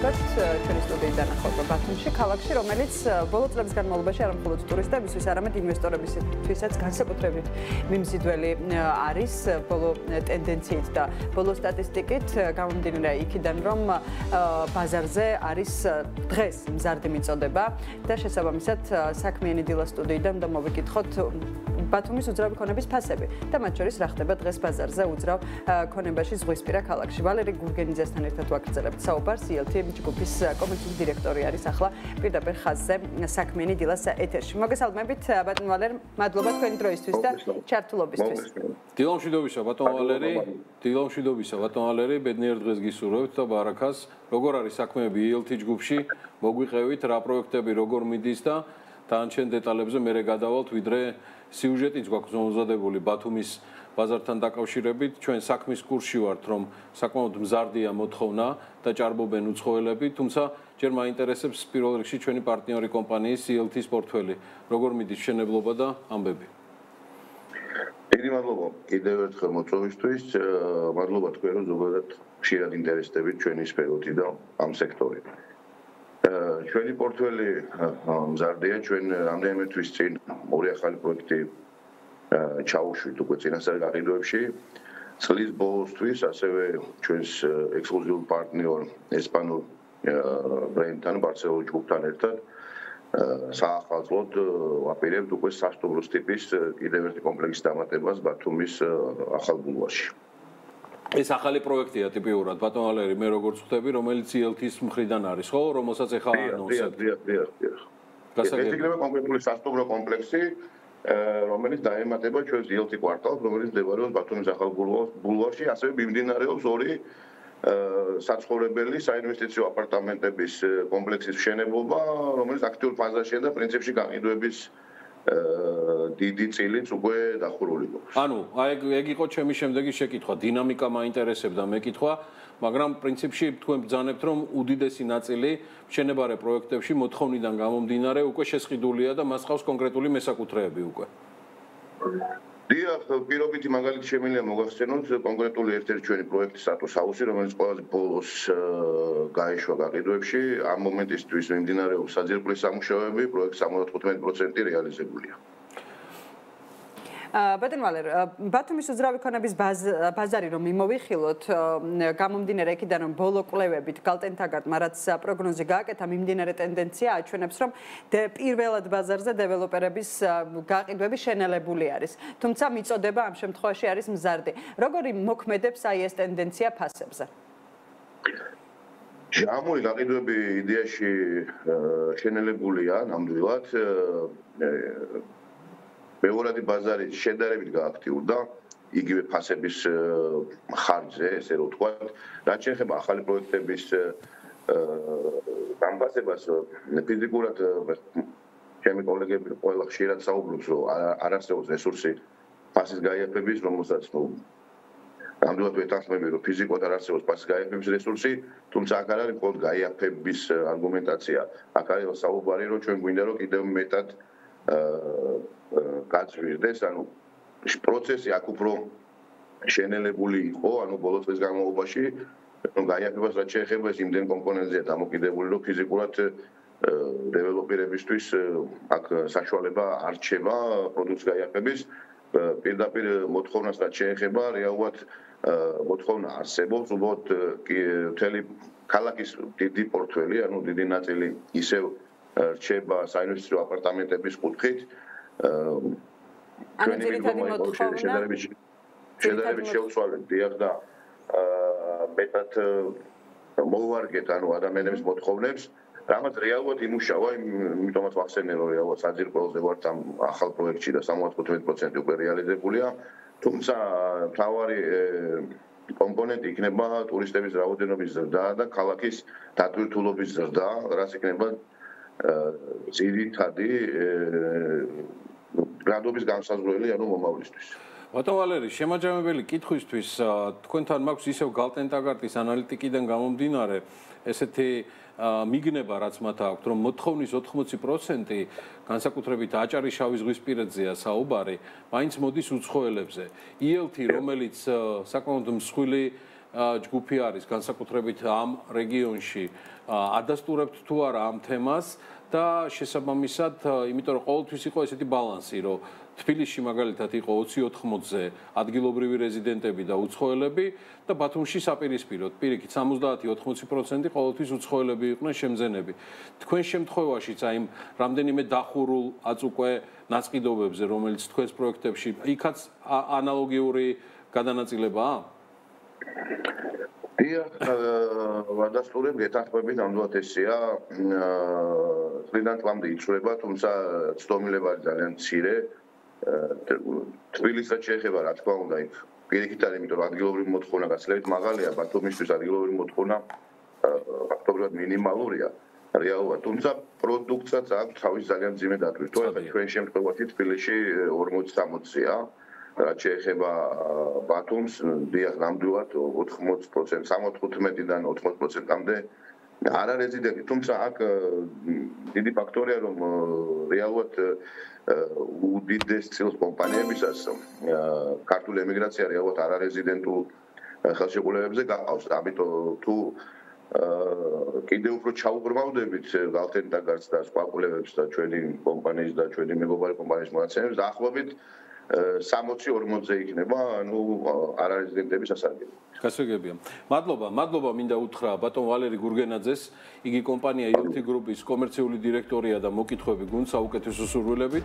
მოგესწრებთ ჩვენი სტუდიიდან ახალ ბათუმში, ქალაქში, რომელიც ბოლო წლების განმავლობაში არა მხოლოდ ტურისტებისთვის, არამედ ინვესტორებისთვისაც განსაკუთრებით მიმზიდველი არის ბოლო ტენდენციით და ბოლო სტატისტიკით გამომდინარე იქიდან, რომ ბაზარზე არის დღეს მზარდი მიწოდება და შესაბამისად საქმიანი დილა სტუდიიდან და მოვიკითხოთ ბათუმის უძრავი ქონების ფასები და მათ შორის რა ხდება დღეს ბაზარზე უძრავ ქონებაში ზღვისპირა ქალაქში. ვალერი გურგენიძესთან ერთად ვაგრძელებთ საუბარს. ELT ჯგუფის კომერციული დირექტორი არის ახლა პირდაპირ ხაზზე საქმიანი დილას ეთერში. მოგესალმებით ბატონ ვალერი, მადლობა თქვენი დროისთვის და ჩართულობისთვის. დილამშვიდობისა ბატონ ვალერი, დილამშვიდობისა ბატონ ვალერი, ბედნიერ დღეს გისურვებთ და ბარაქას. როგორ არის საქმეები ELT ჯგუფში? მოგვიყევით რა პროექტები როგორ მიდის და თანჩენ დეტალებზე მერე გადავალთ, ვიდრე სიუჟეტიც გვაქვს მომზადებული ბათუმის ბაზართან დაკავშირებით. ჩვენ საქმის კურსში ვართ, რომ საკმაოდ მზარდია მოთხოვნა და ჭარბობენ უცხოელები, თუმცა ჯერ მაინტერესებს პირველ რიგში ჩვენი პარტნიორი კომპანიის ELT-ის პორტფელი. როგორ მიდის მშენებლობა და ამბები? დიდი მადლობა კიდევ ერთხელ მოწვევისთვის. მადლობა თქვენ, რომ ზოგადად ხშირად ინტერესდებით ჩვენი სფეროთი და ამ სექტორი. ჩვენი პორტფელი მზარდია, ჩვენ რამდენიმე თვის წინ ორი ახალი პროექტი ჩაუშვით უკვე წინასწარ გაყიდვებში. წლის ბოლოსთვის ასევე ჩვენს ექსკლუზიურ პარტნიორ ესპანურ ბრენდთან, ბარსელონა ჯგუფთან ერთად საახალწლოდ ვაპირებთ უკვე სასტუმროს ტიპის კიდევ ერთი კომპლექსის დამატებას ბათუმის ახალ ბულვარში. ეს ახალი პროექტია ტიპიურად ბატონ ვალერი, მე როგორც ხვდები, რომელიც ELT-ის მხრიდან არის, ხო, რომელსაც ახლა ანონსებთ. ეს იქნება კონკრეტული სასტუმრო კომპლექსი, რომელიც დაემატება ჩვენს ELT კვარტალს, რომელიც მდებარეობს ბათუმის ახალ ბულვარში, ასევე მიმდინარეობს ორი საცხოვრებელი საინვესტიციო აპარტამენტების კომპლექსის მშენებლობა, რომელიც აქტიურ ფაზაშია და პრინციპში გაყიდვების დიდი წილიც უკვე დახურული გვაქვს. ანუ, ეგ იყო ჩემი შემდეგი შეკითხვა, დინამიკა მაინტერესებდა მეკითხვა, მაგრამ პრინციპში თქვენ ბრძანებთ, რომ უდიდესი ნაწილი მშენებარე პროექტებში მოთხოვნიდან გამომდინარე უკვე შესყიდულია და მას ყავს კონკრეტული მესაკუთრეები უკვე. დიახ, პირობითი მაგალითი შემიძლია მოგახსენოთ კონკრეტული ერთ-ერთი ჩვენი პროექტის სტატუს ჰაუსი, რომელიც ყველაზე ბოლოს გაეშვა გაყიდვებში. ამ მომენტისთვის მიმდინარეობს საძირკვლის სამუშაოები, პროექტის 75% რეალიზებულია. ბატონ ვალერ, ბათუმის უძრავი ქონების ბაზარი რომ მიმოვიხილოთ, გამომდინარე იქიდან რომ ბოლო კვლევებით გალტენთაგარტმა რაც პროგნოზი გააკეთა, მიმდინარე ტენდენცია აჩვენებს, რომ პირველად ბაზარზე დეველოპერების გაყიდვები შენელებული არის. თუმცა მიწოდება ამ შემთხვევაში არის მზარდი. როგორი მოქმედებს აი ეს ტენდენცია ფასებზე? ჟამური გაყიდვები იდეაში შენელებულია ნამდვილად. მეორადი ბაზარი შედარებით გააქტიურდა იგივე ფასების ხარჯზე, ესე რომ ვთქვათ. რაც შეეხება ახალი პროექტების დამფასებას, ფიზიკურად ჩემი კოლეგები ყველა ხშირად საუბრობს, რომ არ არსებობს რესურსი ფასის გაიაფების, რომელსაც ნამდვილად ვეთანხმები, რომ ფიზიკურად არ არსებობს ფასის გაიაფების რესურსი, თუმცა აქ არ არის მხოლოდ გაიაფების არგუმენტაცია. აქ არის საუბარი, რომ ჩვენ გვინდა რომ კიდევ მეტად გაძვირდეს, ანუ პროცესი აქ უფრო შენელებული იყო, ანუ ბოლო წლის განმავლობაში, რომ გაიაფებას რაც შეეხება ეს იმდენ კომპონენტზეა დამოკიდებული, რომ ფიზიკურად დეველოპერებისთვის აქ საშუალება არ რჩება პროდუქტს გაიაფების. პირდაპირ მოთხოვნას რაც შეეხება, რეალურად მოთხოვნა არსებობს, უბრალოდ მთელი ქალაქის დიდი პორტფელი, ანუ დიდი ნაწილი ისევ რჩება საინვესტიციო აპარტამენტების კუთხით. ანუ ძირითადი მოთხოვნა შედარებით შევცვალეთ დიახ და მეტად მოვარგეთ ანუ ადამიანების მოთხოვნებს, რამაც რეალურად იმუშავა, იმიტომაც ვახსენე, რომ რეალურად საძირკველზე ვართ ამ ახალ პროექტში და 75% უკვე რეალიზებულია, თუმცა მთავარი კომპონენტი იქნება ტურისტების რაოდენობის ზრდა და ქალაქის დატვირთულობის ზრდა, რაც იქნება ძირითადი გრადობის განსაზღვრელი ანუ მომავლისთვის. ბატონ ვალერი, შემაჯამებელი კითხვისთვის თქვენთან მაქვს ისევ გალტენთაგარტის ანალიტიკიდან გამომდინარე ესეთი მიგნება რაც მათ აქვთ, რომ მოთხოვნის 80% განსაკუთრებით აჭარის შავი ზღვისპირეთზეა საუბარი, მაინც მოდის უცხოელებზე. ELT, რომელიც საკმაოდ მსხვილი ჯგუფი არის განსაკუთრებით ამ რეგიონში ადასტურებთ თუ არა ამ თემას და შესაბამისად, იმიტომ რომ ყოველთვის იყო ესეთი ბალანსი, რომ თბილისში მაგალითად იყო 20-80-ზე ადგილობრივი რეზიდენტები და უცხოელები და ბათუმში საპირისპიროდ პირიქით 70-80% ყოველთვის უცხოელები იყვნენ შემძენები. თქვენ შემთხვევაშიც აი რამდენიმე დახურულ აწუკვე ნაწყიდობებზე, რომელიც თქვენს პროექტებში იქაც ანალოგიური გადანაწილებაა? ვადასტურებ გეთანხმებით ნამდვილად ესეა წლიდან წლამდე იცვლება, თუმცა ცდომილება არის ძალიან მცირე. თბილისსაც შეეხება რა თქმა უნდა იქ პირიქით არის, იმიტომ რომ ადგილობრივი მოთხოვნა გაცილებით მაღალია, ბათუმისთვის ადგილობრივი მოთხოვნა ფაქტობრივად მინიმალურია რეალურად, თუმცა პროდუქტსაც აქვს თავის ძალიან მძიმე დატვირთვა. ეხლა ჩვენ შემთხვევაში თბილისში 40-60-ია. რაც შეეხება ბათუმს, დიახ, ნამდვილად 80%, 75-დან 80%-მდე არარეზიდენტი, თუმცა აქ დიდი ფაქტორია, რომ რეალურად უდიდეს წილს კომპანიებისას ქართული ემიგრაცია რეალურად არარეზიდენტულ ხელშეკრულებებზე გაყავს. ამიტომ თუ კიდევ უფრო ჩაუბრმავდებით გალთენდაგარს და სხვა კვლევებს და ჩვენი კომპანიის და ჩვენი მეგობარი კომპანიის მონაცემებს, დაახლოებით 60-40-ზე იქნება, ანუ არარეზიდენტების სასარგებლო. გასაგებია. მადლობა მინდა უთხრა ბატონ ვალერი გურგენაძეს, იგი კომპანია ILT Group-ის კომერციული დირექტორია და მოკითხვები გუნდ საუკეთესო სურვილებით.